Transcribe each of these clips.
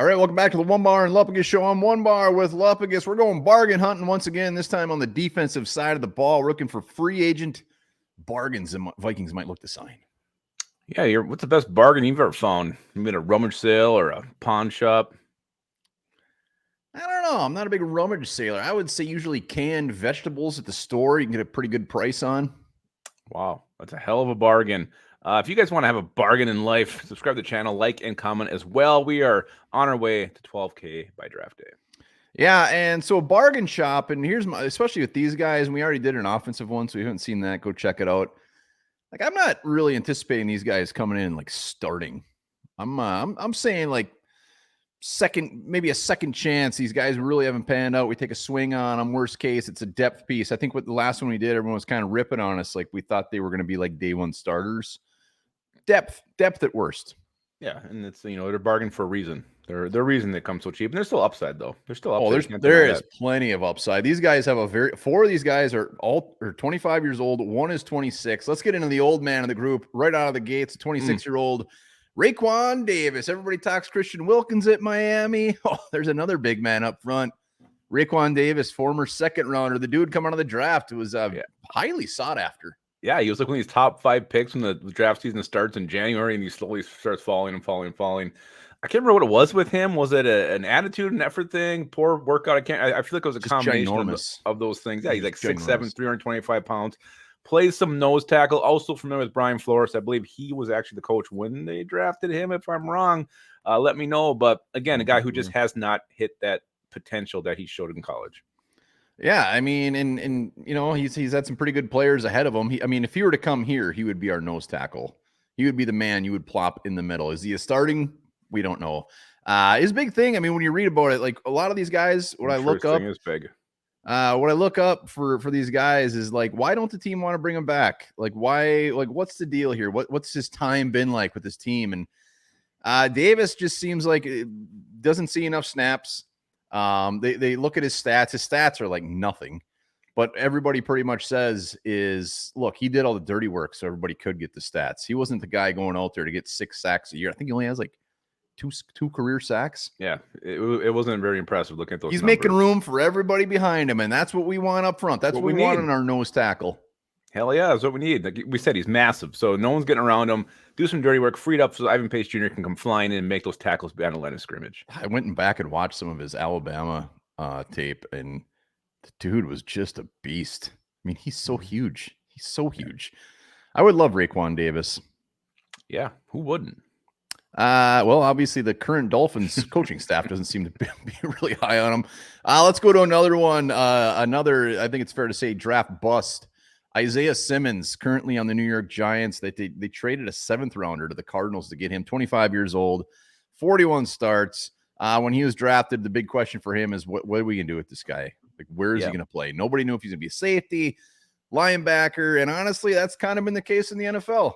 All right, welcome back to the Onebar and Lupagus show. I'm Onebar with Lupagus. We're going bargain hunting once again, this time on the defensive side of the ball. We're looking for free agent bargains the Vikings might look to sign. Yeah, what's the best bargain you've ever found? You been a rummage sale or a pawn shop? I don't know. I'm not a big rummage sailor. I would say usually canned vegetables at the store you can get a pretty good price on. Wow, that's a hell of a bargain. If you guys want to have a bargain in life, subscribe to the channel, like, and comment as well. We are on our way to 12K by draft day. Yeah, and so a bargain shop, and here's my, especially with these guys, and we already did an offensive one, so if you haven't seen that, go check it out. Like, I'm not really anticipating these guys coming in like starting. I'm saying like maybe a second chance. These guys really haven't panned out. We take a swing on them. Worst case, it's a depth piece. I think what the last one we did, everyone was kind of ripping on us. Like we thought they were going to be like day one starters. Depth at worst. Yeah, and it's they're bargain for a reason. They're reason they come so cheap, and there's still upside though. There's still upside. Oh, there is plenty of upside. These guys have four of these guys are 25 years old. One is 26. Let's get into the old man of the group right out of the gates. 26-year-old Raekwon Davis. Everybody talks Christian Wilkins at Miami. Oh, there's another big man up front. Raekwon Davis, former second rounder. The dude coming out of the draft was highly sought after. Yeah, he was like one of these top 5 picks when the draft season starts in January, and he slowly starts falling. I can't remember what it was with him. Was it an attitude and effort thing? Poor workout? I feel like it was a combination of those things. Yeah, he's like 6'7", 325 pounds. Plays some nose tackle. Also familiar with Brian Flores. I believe he was actually the coach when they drafted him. If I'm wrong, let me know. But again, a guy who just has not hit that potential that he showed in college. Yeah, I mean, and he's had some pretty good players ahead of him. If he were to come here, he would be our nose tackle. He would be the man you would plop in the middle. Is he a starting? We don't know. His big thing, when you read about it, like a lot of these guys, what I look up for these guys is like, why don't the team want to bring him back? Like, why? Like, what's the deal here? What's his time been like with this team? And Davis just seems like it doesn't see enough snaps. They look at his stats. His stats are like nothing, but everybody pretty much says is, look, he did all the dirty work so everybody could get the stats. He wasn't the guy going out there to get 6 sacks a year. I think he only has like two career sacks. Yeah, it wasn't very impressive looking at those. He's making room for everybody behind him, and that's what we want up front. That's what we want in our nose tackle. Hell yeah, that's what we need. Like we said, he's massive, so no one's getting around him. Do some dirty work, freed up so Ivan Pace Jr. can come flying in and make those tackles behind the line of scrimmage. I went back and watched some of his Alabama tape, and the dude was just a beast. He's so huge. He's so huge. I would love Raekwon Davis. Yeah, who wouldn't? Well, obviously the current Dolphins coaching staff doesn't seem to be really high on him. Let's go to another one. I think it's fair to say, draft bust. Isaiah Simmons, currently on the New York Giants. They traded a 7th rounder to the Cardinals to get him. 25 years old, 41 starts. When he was drafted, the big question for him is what are we gonna do with this guy? Like, where is he gonna play? Nobody knew if he's gonna be a safety, linebacker, and honestly, that's kind of been the case in the NFL.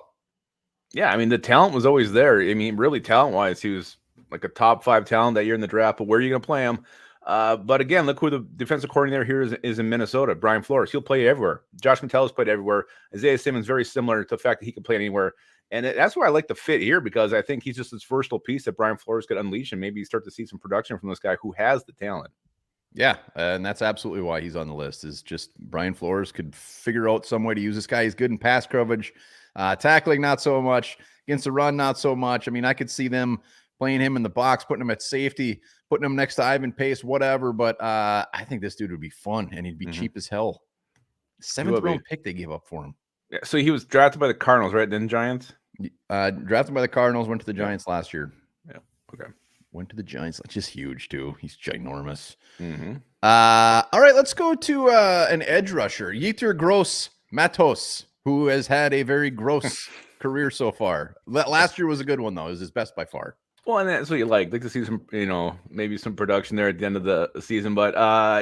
Yeah, the talent was always there. Really talent-wise, he was like a top 5 talent that year in the draft, but where are you going to play him? But again, look who the defensive coordinator here is in Minnesota, Brian Flores. He'll play everywhere. Josh McTellus played everywhere. Isaiah Simmons, very similar to the fact that he can play anywhere. And that's where I like the fit here, because I think he's just this versatile piece that Brian Flores could unleash, and maybe you start to see some production from this guy who has the talent. Yeah, and that's absolutely why he's on the list, is just Brian Flores could figure out some way to use this guy. He's good in pass coverage. Tackling, not so much. Against the run, not so much. I could see them playing him in the box, putting him at safety, putting him next to Ivan Pace, whatever. But I think this dude would be fun, and he'd be cheap as hell. 7th round pick they gave up for him. Yeah, so he was drafted by the Cardinals, right? Then Giants? Drafted by the Cardinals, went to the Giants last year. Yeah, okay. Went to the Giants. That's just huge, too. He's ginormous. All right, let's go to an edge rusher. Yetur Gross-Matos, who has had a very gross career so far. Last year was a good one, though. It was his best by far. Well, and that's what you like to see some, maybe some production there at the end of the season. But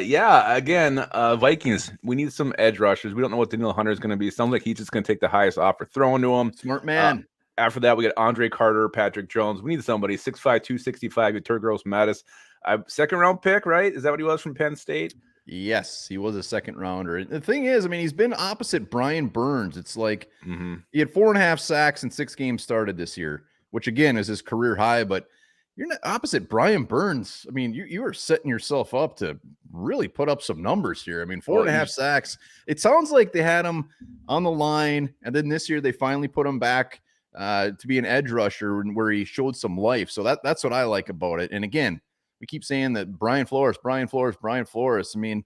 yeah, again, Vikings, we need some edge rushers. We don't know what Daniil Hunter is going to be. Sounds like he's just going to take the highest offer thrown to him. Smart man. After that, we got Andre Carter, Patrick Jones. We need somebody 6'5", 265. Yetur Gross-Matos, 2nd round pick, right? Is that what he was from Penn State? Yes, he was a 2nd rounder. The thing is, he's been opposite Brian Burns. It's like he had 4.5 sacks in 6 games started this year, which again is his career high. But You're not opposite Brian Burns. I mean, you are setting yourself up to really put up some numbers here. I mean, 4.5 sacks. It sounds like they had him on the line, and then this year they finally put him back to be an edge rusher where he showed some life. So that's what I like about it. And again, we keep saying that Brian Flores. I mean,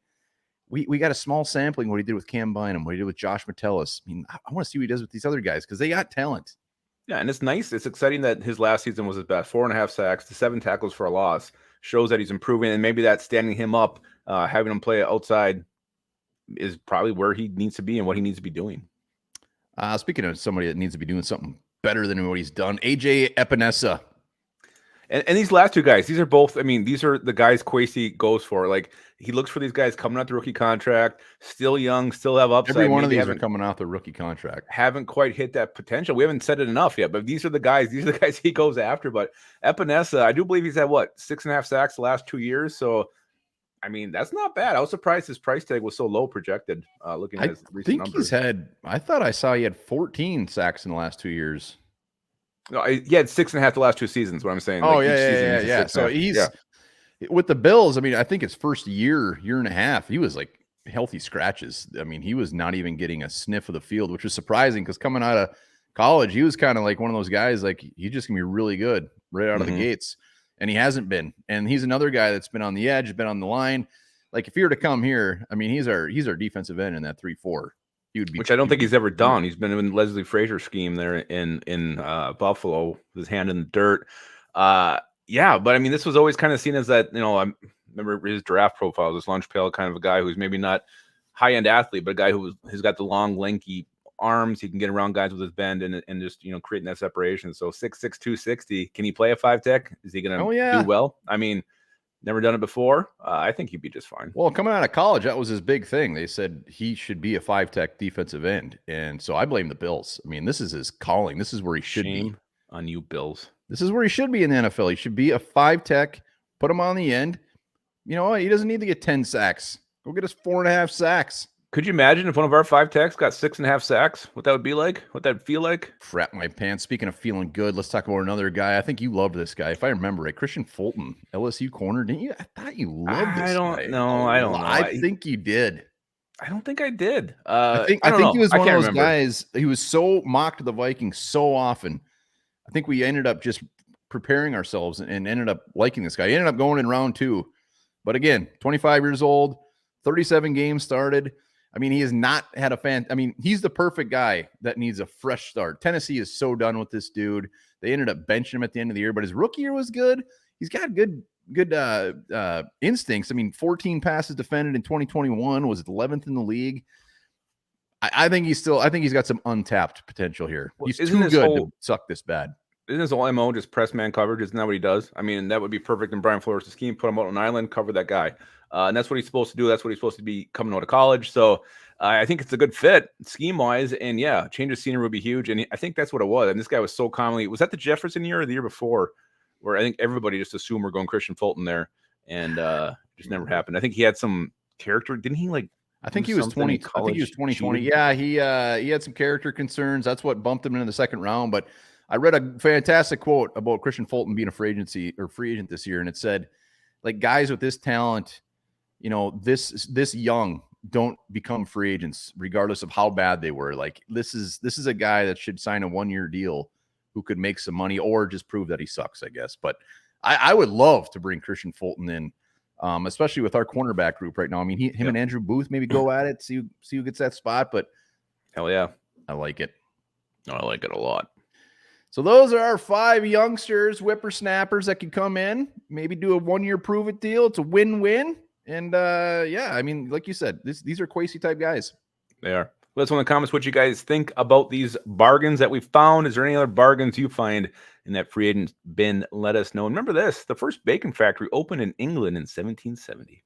we got a small sampling what he did with Cam Bynum, what he did with Josh Metellus. I mean, I want to see what he does with these other guys because they got talent. Yeah, and it's nice. It's exciting that his last season was his best. 4.5 sacks to 7 tackles for a loss shows that he's improving, and maybe that standing him up, having him play outside is probably where he needs to be and what he needs to be doing. Speaking of somebody that needs to be doing something better than what he's done, AJ Epinesa. And these last two guys, these are both, I mean, these are the guys Kwesi goes for. Like, he looks for these guys coming out the rookie contract, still young, still have upside. Every one of these are coming out the rookie contract. Haven't quite hit that potential. We haven't said it enough yet, but these are the guys he goes after. But Epinesa, I do believe he's had, 6.5 sacks the last 2 years. So, I mean, that's not bad. I was surprised his price tag was so low projected, looking at his recent numbers. I thought I saw he had 14 sacks in the last 2 years. No, he had 6.5 the last 2 seasons. What I'm saying. Oh, yeah. So he's with the Bills. I mean, I think his first year and a half, he was like healthy scratches. I mean, he was not even getting a sniff of the field, which was surprising because coming out of college, he was kind of like one of those guys like he's just gonna be really good right out of the gates, and he hasn't been. And he's another guy that's been on the edge, been on the line. Like if he were to come here, I mean, he's our defensive end in that 3-4. Which I don't think he's ever done. He's been in Leslie Frazier's scheme there in Buffalo, with his hand in the dirt. Yeah, but I mean, this was always kind of seen as that, I remember his draft profile, this lunch pail kind of a guy who's maybe not high-end athlete, but a guy who's got the long, lanky arms. He can get around guys with his bend and just, creating that separation. So 6'6", 260. Can he play a 5-tech? Is he going to do well? I mean, never done it before. I think he'd be just fine. Well, coming out of college, that was his big thing. They said he should be a 5-tech defensive end. And so I blame the Bills. I mean, this is his calling. This is where he should be. On you, Bills. This is where he should be in the NFL. He should be a 5-tech, put him on the end. You know what? He doesn't need to get 10 sacks. Go get us 4.5 sacks. Could you imagine if one of our 5-techs got 6.5 sacks? What that would be like? What that'd feel like? Crap my pants. Speaking of feeling good, let's talk about another guy. I think you loved this guy. If I remember right, Christian Fulton, LSU corner. Didn't you? I thought you loved this guy. I don't know. I think you did. I don't think I did. I think he was one of those guys. He was so mocked the Vikings so often. I think we ended up just preparing ourselves and ended up liking this guy. He ended up going in round 2. But again, 25 years old, 37 games started. I mean, he has not had he's the perfect guy that needs a fresh start. Tennessee is so done with this dude. They ended up benching him at the end of the year, but his rookie year was good. He's got good instincts. I mean, 14 passes defended in 2021, was 11th in the league. I think he's got some untapped potential here. He's too good to suck this bad. Isn't his whole MO just press man coverage? Isn't that what he does? I mean, that would be perfect in Brian Flores' scheme. Put him out on an island, cover that guy. And that's what he's supposed to do. That's what he's supposed to be coming out of college. So I think it's a good fit scheme-wise. And, yeah, change of scenery would be huge. And I think that's what it was. And this guy was so commonly – was that the Jefferson year or the year before where I think everybody just assumed we're going Christian Fulton there? And just never happened. I think he had some character. Didn't he, I think he was 20. I think he was 2020. Yeah, he had some character concerns. That's what bumped him into the second round. But I read a fantastic quote about Christian Fulton being a free agent this year, and it said, like, guys with this talent, this young don't become free agents regardless of how bad they were. Like, this is a guy that should sign a 1-year deal who could make some money or just prove that he sucks, I guess. But I would love to bring Christian Fulton in. Especially with our cornerback group right now. I mean, him and Andrew Booth maybe go at it, see who gets that spot. But hell yeah, I like it. I like it a lot. So those are our 5 youngsters, whippersnappers that can come in, maybe do a 1-year prove it deal. It's a win-win. And yeah, I mean, like you said, these are Kwesi type guys. They are. Let us know in the comments what you guys think about these bargains that we found. Is there any other bargains you find in that free agent bin? Let us know. And remember this, the first bacon factory opened in England in 1770.